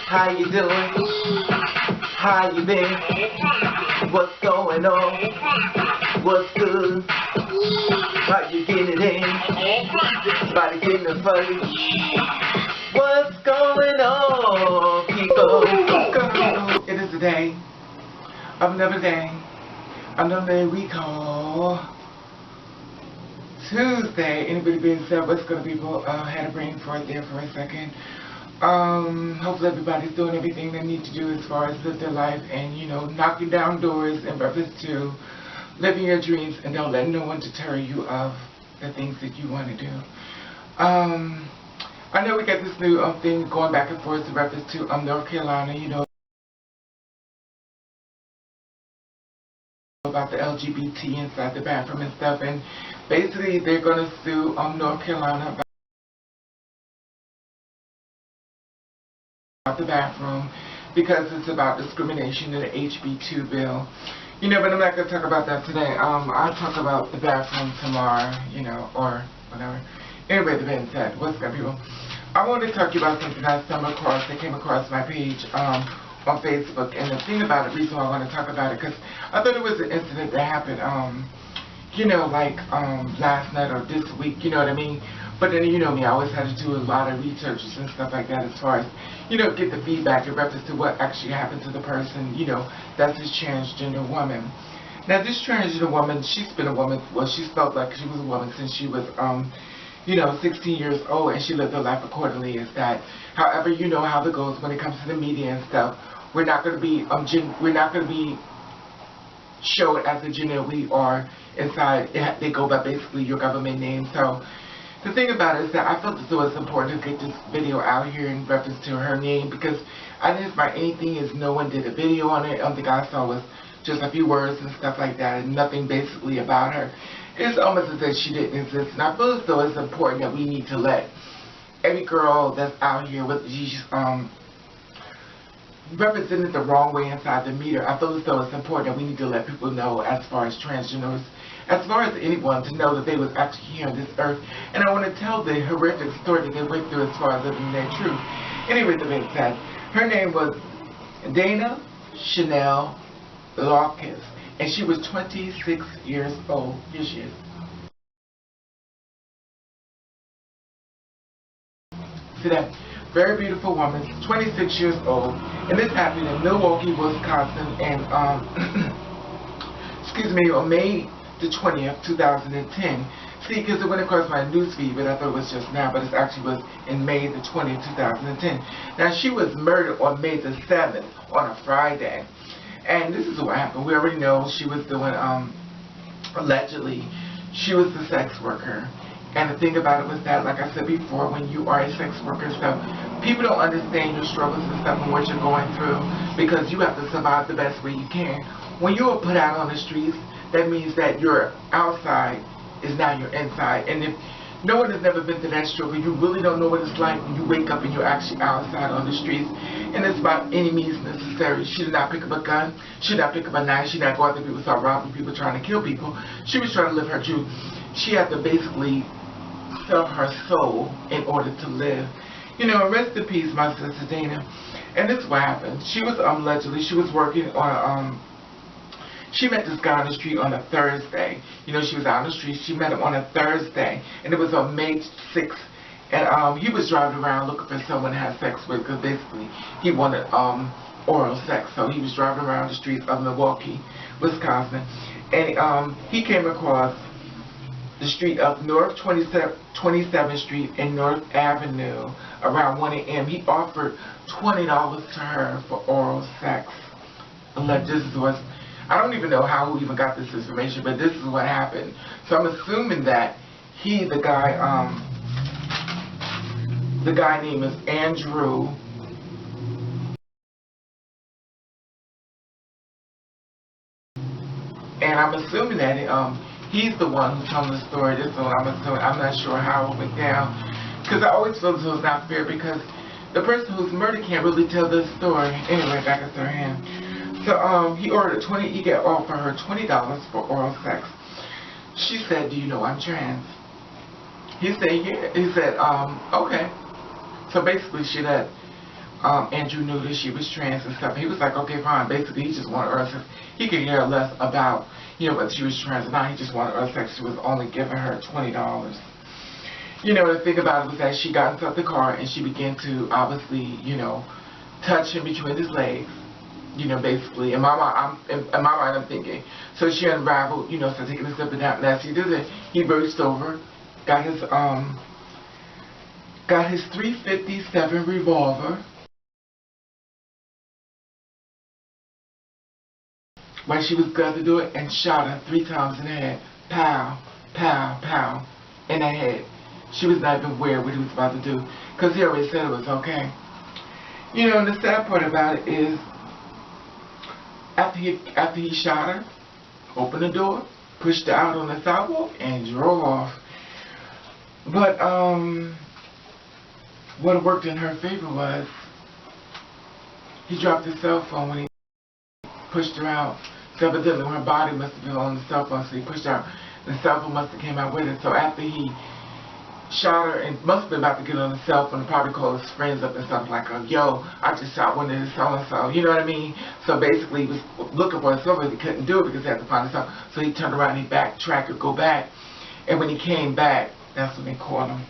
How you doing? How you been? What's going on? What's good? How you getting it in? Body getting it funny. What's going on, people? It is the day of another day we call Tuesday. Anybody being said, what's going to people? Had a brain fart there for a second. Hopefully everybody's doing everything they need to do as far as live their life and, you know, knocking down doors in reference to living your dreams and don't let no one deter you of the things that you want to do. I know we got this new thing going back and forth in reference to North Carolina, you know, about the LGBT inside the bathroom and stuff, and basically they're going to sue North Carolina about the bathroom because it's about discrimination in the HB2 bill. You know, but I'm not going to talk about that today. I'll talk about the bathroom tomorrow, you know, or whatever. Anyway, the being said, what's good, people? I wanted to talk to you about something I stumbled across that came across my page on Facebook. And the thing about it, the reason why I want to talk about it, because I thought it was an incident that happened, you know, like last night or this week, you know what I mean? But then, you know me, I always had to do a lot of researches and stuff like that as far as, you know, get the feedback in reference to what actually happened to the person, you know, that's this transgender woman. Now, this transgender woman, she's been a woman, well, she's felt like she was a woman since she was, you know, 16 years old, and she lived her life accordingly as that. However, you know how it goes when it comes to the media and stuff. We're not going to be, showed as the gender we are inside. They go by basically your government name. So the thing about it is that I felt as though it's important to get this video out here in reference to her name, because I didn't find anything as no one did a video on it. The guy I saw was just a few words and stuff like that, and nothing basically about her. It's almost as if she didn't exist. And I feel as though it's important that we need to let every girl that's out here with these represented the wrong way inside the meter. I feel as though it's important that we need to let people know, as far as transgenders, as far as anyone, to know that they was actually here on this earth. And I want to tell the horrific story that they went through as far as living their truth. Anyway, the being said, her name was Dana Chanel Larkin, and she was 26 years old. Here she is. See that? Very beautiful woman, 26 years old, and this happened in Milwaukee, Wisconsin, and excuse me, on May the 20th, 2010. See, because it went across my newsfeed, but I thought it was just now, but it actually was in May the 20th, 2010. Now, she was murdered on May the 7th, on a Friday, and this is what happened. We already know she was doing, allegedly, she was the sex worker. And the thing about it was that, like I said before, when you are a sex worker and stuff, people don't understand your struggles and stuff and what you're going through, because you have to survive the best way you can. When you are put out on the streets, that means that your outside is now your inside. And if no one has never been through that struggle, you really don't know what it's like when you wake up and you're actually outside on the streets. And it's about any means necessary. She did not pick up a gun. She did not pick up a knife. She did not go out there people start robbing people, trying to kill people. She was trying to live her truth. She had to basically sell her soul in order to live. You know, rest in peace, my sister Dana. And this is what happened. She was allegedly, she was working on she met this guy on the street on a Thursday. You know, she was out on the street. She met him on a Thursday, and it was on May 6th. And he was driving around looking for someone to have sex with, because basically he wanted oral sex. So he was driving around the streets of Milwaukee, Wisconsin, and he came across the street of North 27th Street and North Avenue around 1 a.m. He offered $20 to her for oral sex. This was, I don't even know how he even got this information, but this is what happened. So I'm assuming that he, the guy name is Andrew. And I'm assuming that he's the one who's telling the story. This is what I'm assuming. I'm not sure how it went down, because I always feel as though it's not fair, because the person who's murdered can't really tell this story. Anyway, back at her hand. So he ordered he got offered her $20 for oral sex. She said, "Do you know I'm trans?" He said, "Yeah." He said, "Okay." So basically, she said, Andrew knew that she was trans and stuff. He was like, okay, fine. Basically, he just wanted her sex. He could care less about, whether she was trans or not. He just wanted her sex. She was only giving her $20. The thing about it was that she got inside the car and she began to obviously, touch him between his legs. Basically, in my mind, I'm thinking. So she unraveled, started taking a step down. And as he did it, he reached over, got his .357 revolver. While she was going to do it, and shot her 3 times in the head. Pow, pow, pow, in the head. She was not even aware what he was about to do, because he already said it was okay. And the sad part about it is, after he shot her, opened the door, pushed her out on the sidewalk, and drove off. But what worked in her favor was, he dropped his cell phone when he pushed her out. So evidently her body must have been on the cell phone, so he pushed her out. The cell phone must have came out with it. So after he shot her and must have been about to get on the cell phone and probably call his friends up and stuff like, yo, I just shot one of his so-and-so, you know what I mean? So basically he was looking for his cell phone. He couldn't do it because he had to find his cell. So he turned around and he backtracked or go back. And when he came back, that's when they caught him.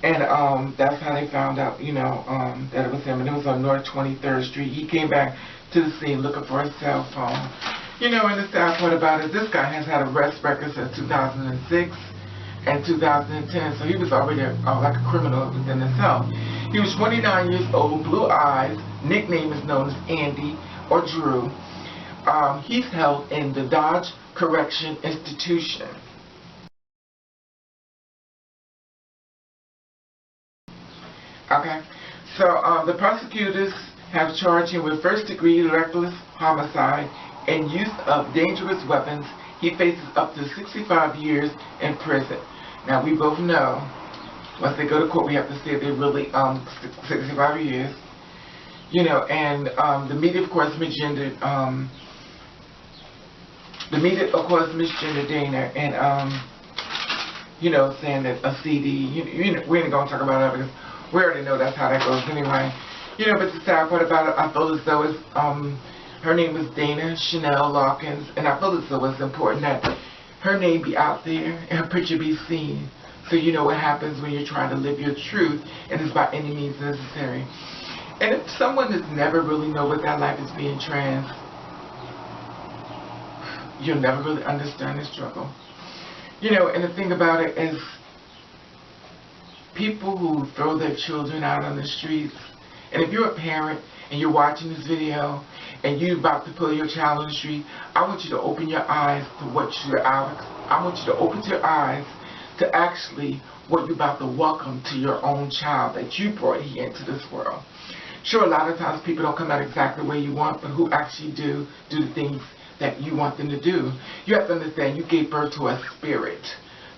And that's how they found out, that it was him. And it was on North 23rd Street. He came back to the scene looking for his cell phone. And the sad part about it, this guy has had arrest records since 2006 and 2010. So he was already like a criminal within himself. He was 29 years old, blue eyes. Nickname is known as Andy or Drew. He's held in the Dodge Correction Institution. Okay, so the prosecutors have charged him with first-degree reckless homicide and use of dangerous weapons. He faces up to 65 years in prison. Now, we both know, once they go to court, we have to say they really 65 years. And the media, of course, misgendered. The media, of course, misgendered Dana, and saying that a CD. We ain't gonna talk about that because we already know that's how that goes anyway. But the sad part about it, I feel as though it's, her name was Dana Chanel Larkin, and I feel as though it's important that her name be out there and her picture be seen. So you know what happens when you're trying to live your truth, and it's by any means necessary. And if someone has never really know what that life is being trans, you'll never really understand the struggle. And the thing about it is, people who throw their children out on the streets, and if you're a parent and you're watching this video and you're about to pull your child on the street, I want you to open your eyes to what you're out. I want you to open your eyes to actually what you're about to welcome to your own child that you brought here into this world. Sure, a lot of times people don't come out exactly the way you want, but who actually do the things that you want them to do. You have to understand you gave birth to a spirit,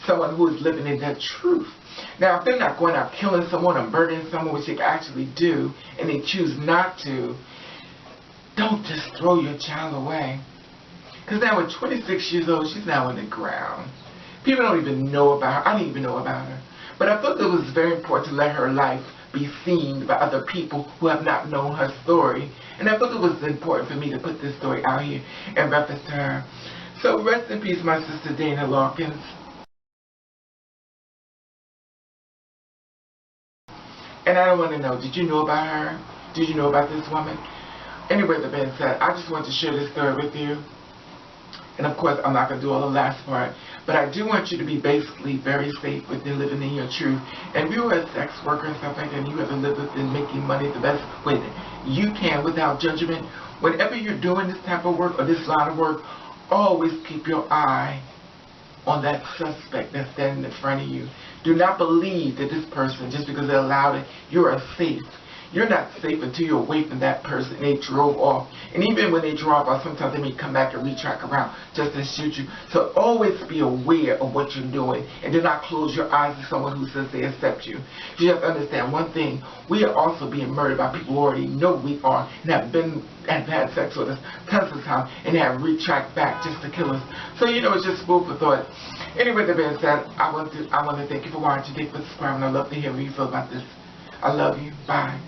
someone who is living in that truth. Now, if they're not going out killing someone or murdering someone, which they can actually do, and they choose not to, don't just throw your child away. Because now at 26 years old, she's now in the ground. People don't even know about her. I didn't even know about her. But I thought it was very important to let her life be seen by other people who have not known her story. And I thought it was important for me to put this story out here in reference to her. So rest in peace, my sister Dana Larkin. And I don't want to know, did you know about her? Did you know about this woman? Anyway, that being said, I just want to share this story with you. And of course, I'm not going to do all the last part. But I do want you to be basically very safe within living in your truth. And if you're a sex worker and stuff like that, and you have to live within making money the best way you can without judgment, whenever you're doing this type of work or this line of work, always keep your eye on that suspect that's standing in front of you. Do not believe that this person, just because they allowed it, you are safe. You're not safe until you're away from that person and they drove off. And even when they drove off, sometimes they may come back and retrack around just to shoot you. So always be aware of what you're doing and do not close your eyes to someone who says they accept you. You have to understand one thing. We are also being murdered by people who already know we are and have had sex with us tons of times and have retracked back just to kill us. So it's just food for thought. Anyway, that being said, I want to thank you for watching. Thank you for subscribing. I'd love to hear what you feel about this. I love you. Bye.